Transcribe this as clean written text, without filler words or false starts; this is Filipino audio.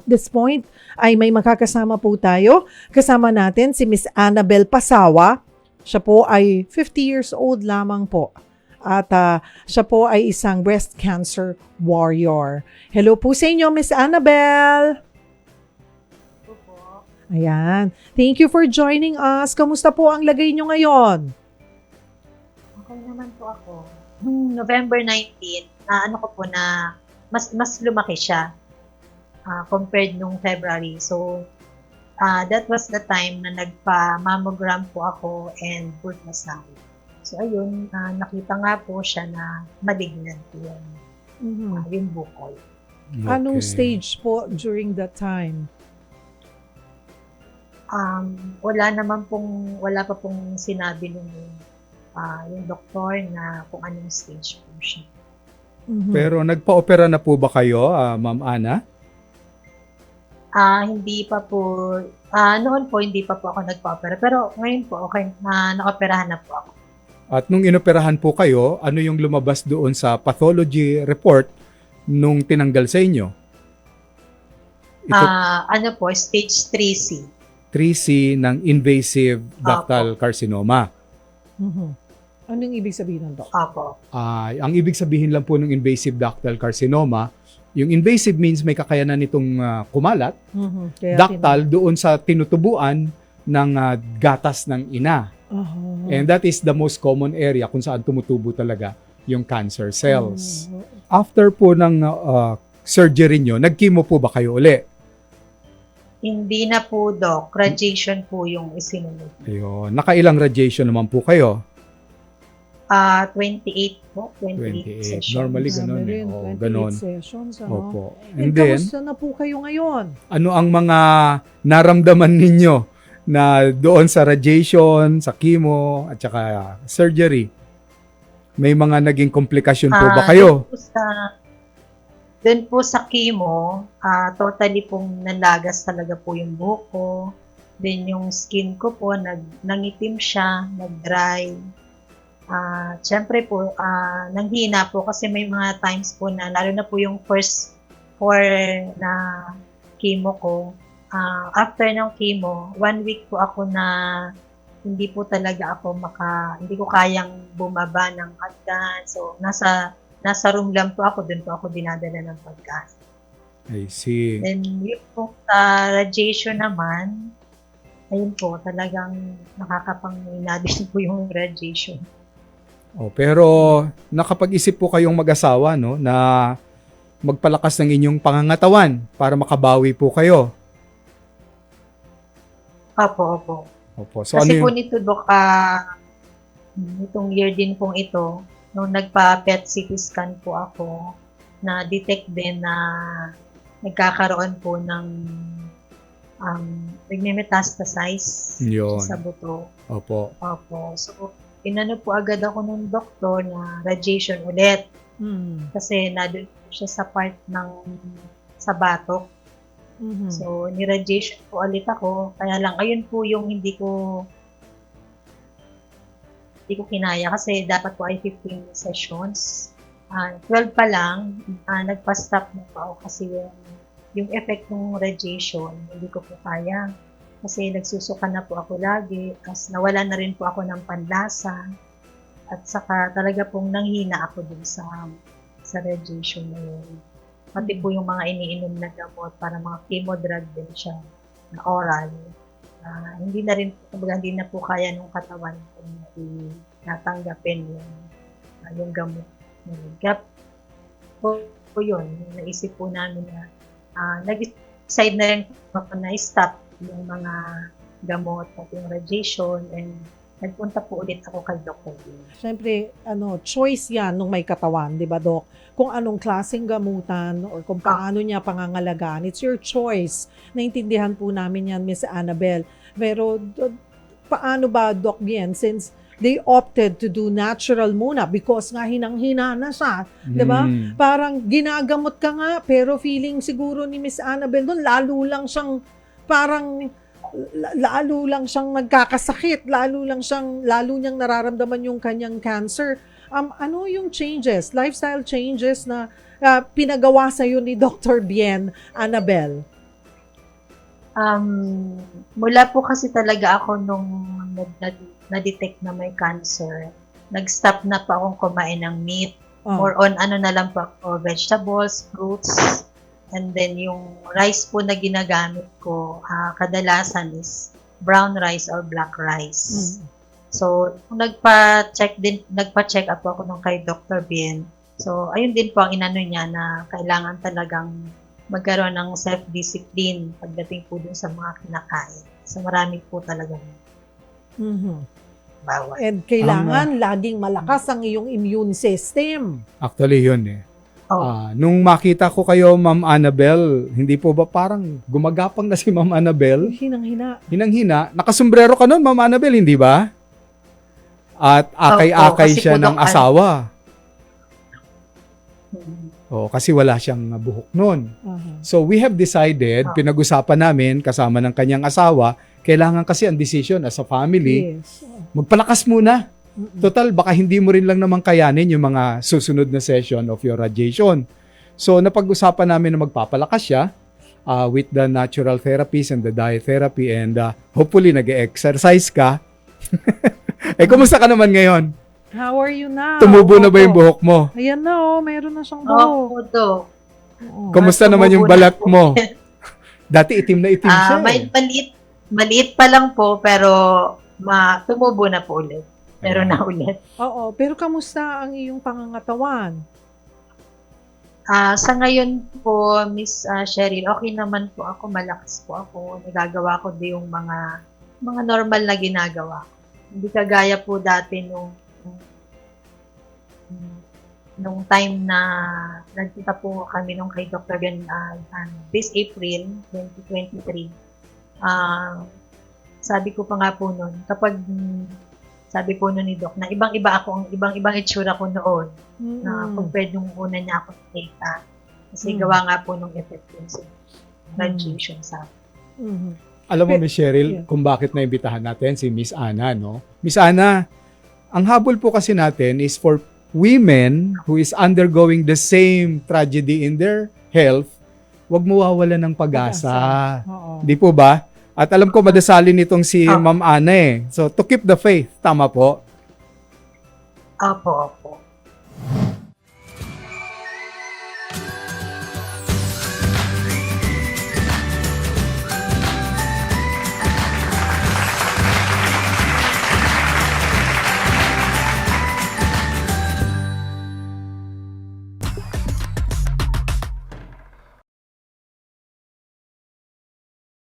this point ay may makakasama po tayo. Kasama natin si Miss Annabel Pasawa. Siya po ay 50 years old lamang po. At siya po ay isang breast cancer warrior. Hello po sa inyo, Miss Annabel. Ayan. Thank you for joining us. Kamusta po ang lagay nyo ngayon? Okay naman po ako. Noong November 19, ano ko po na mas lumaki siya compared nung February. So, that was the time na nagpa-mammogram po ako and ultrasound. So, ayun, nakita nga po siya na malignant yung bukol. Okay. Anong stage po during that time? Wala pa pong sinabi yung doktor na kung anong stage po siya. Pero nagpa-opera na po ba kayo, Ma'am Ana? Hindi pa po. Noon po, hindi pa po ako nagpa-opera. Pero ngayon po, okay, na-operahan na po ako. At nung inoperahan po kayo, ano yung lumabas doon sa pathology report nung tinanggal sa inyo? Ano po, stage 3C. 3C ng invasive ductal carcinoma. Anong ibig sabihin ng Doc? Opo. Ang ibig sabihin lang po ng invasive ductal carcinoma, yung invasive means may kakayanan nitong kumalat, ductal doon sa tinutubuan ng gatas ng ina. And that is the most common area kung saan tumutubo talaga yung cancer cells. After po ng surgery nyo, nag-chemo po ba kayo uli? Hindi na po, Doc. Radiation po yung isinunod. Ayun. Nakailang radiation naman po kayo? 28 po. 28 sessions. Normally ganun eh. 28 Ganon. sessions. Opo. And then, kamusta na po kayo ngayon? ano ang mga naramdaman ninyo na doon sa radiation, sa chemo, at saka surgery? May mga naging komplikasyon po ba kayo? Doon po sa chemo, totally pong nalagas talaga po yung buhok ko. Then yung skin ko po, nangitim siya, nag-dry. Siyempre po, nanghina po kasi may mga times po na, lalo na po yung first 4 na chemo ko. After ng chemo, 1 week po ako na hindi po talaga ako hindi ko kayang bumaba ng hagdan. So, nasa room lang po ako, doon po ako dinadala ng pagkain. I see. Then, yun po sa radiation naman, ayun po, talagang nakakapangina din po yung radiation. Pero nakapag-isip po kayong mag-asawa, no, na magpalakas ng inyong pangangatawan para makabawi po kayo. Opo. So, kasi ano po nito, Dok, itong year din pong ito, nung nagpa-PET CT scan po ako, na-detect din na nagkakaroon po ng nagme-metastasize sa buto. Opo. So, inano po agad ako ng doktor na radiation ulit. Kasi nandun po siya sa part sa batok. So, ni-radiation po ulit ako. Kaya lang, ayun po yung hindi ko kinaya kasi dapat po ay 15 sessions. 12 pa lang, nagpa-stop na po ako kasi yung effect ng radiation, hindi ko po kaya. Kasi nagsusuka na po ako lagi, kasi nawala na rin po ako ng panlasa. At saka talaga pong nanghina ako dun sa radiation na yun. Pati po yung mga iniinom na gamot para mga chemo drug din siya na oral. Hindi na po kaya ng katawan kung natanggapin yung gamot. Kaya po yun, naisip po namin na nag-decide na rin ako na stop yung mga gamot at yung radiation and nagpunta po ulit ako kay Dr. Dean. Siyempre, choice yan nung may katawan, di ba, Doc? Kung anong klaseng gamutan or kung paano niya pangangalagaan. It's your choice. Naintindihan po namin yan, Miss Annabel. Pero, paano ba, Doc Bien, since they opted to do natural muna because nga hinang-hina na siya, di ba? Parang ginagamot ka nga, pero feeling siguro ni Miss Annabel doon, lalo lang siyang nagkakasakit, lalo niyang nararamdaman yung kanyang cancer. Ano yung changes, lifestyle changes na pinagawa sa'yo ni Dr. Bien, Annabel? Mula po kasi talaga ako nung na-detect na may cancer, nag-stop na po akong kumain ng meat. More on ano na lang po ako, vegetables, fruits, and then yung rice po na ginagamit ko, kadalasan is brown rice or black rice. So, kung nagpa-check up ako nung kay Dr. Bien. So, ayun din po ang inano niya na kailangan talagang magkaroon ng self-discipline pagdating po dun sa mga kinakain. So, marami po talagang bawal. And kailangan laging malakas ang iyong immune system. Actually, yun eh. Nung makita ko kayo, Ma'am Annabel, hindi po ba parang gumagapang na si Ma'am Annabel? Hinang-hina. Hinang-hina. Nakasombrero ka nun, Ma'am Annabel, hindi ba? At akay-akay kasi siya po ng asawa. Kasi wala siyang buhok nun. So we have decided, pinag-usapan namin kasama ng kanyang asawa, kailangan kasi ang decision as a family, magpalakas muna. Total, baka hindi mo rin lang naman kayanin yung mga susunod na session of your radiation. So napag-usapan namin na magpapalakas siya with the natural therapies and the diet therapy, and hopefully nag-exercise ka. Kumusta ka naman ngayon? How are you now? Tumubo na ba yung buhok mo? Ayan na, meron na siyang buhok. Kamusta naman yung balat mo? Dati itim na itim siya. Maliit pa lang po, pero tumubo na po ulit. Pero na ulit. Oo, pero kamusta ang iyong pangangatawan? Sa ngayon po, Miss Cheryl, okay naman po ako, malakas po ako. Nagagawa ko din yung mga normal na ginagawa ko. Hindi kagaya po dati nung time na nagkita po kami nung kay Dr. Ben this April 2023. Sabi ko pa nga po noon, kapag sabi po noon ni Doc na ibang itsura ko noon na compared nung una niya ako nakita. Kasi gawa nga po nung effect yun sa radiation sa Alam mo, Miss Cheryl, kung bakit naimbitahan natin si Miss Ana, no? Miss Ana, ang habol po kasi natin is for women who is undergoing the same tragedy in their health, wag mo wawalan ng pag-asa. Di po ba? At alam ko madasalin nitong si Ma'am Ana eh. So, to keep the faith, tama po? Opo.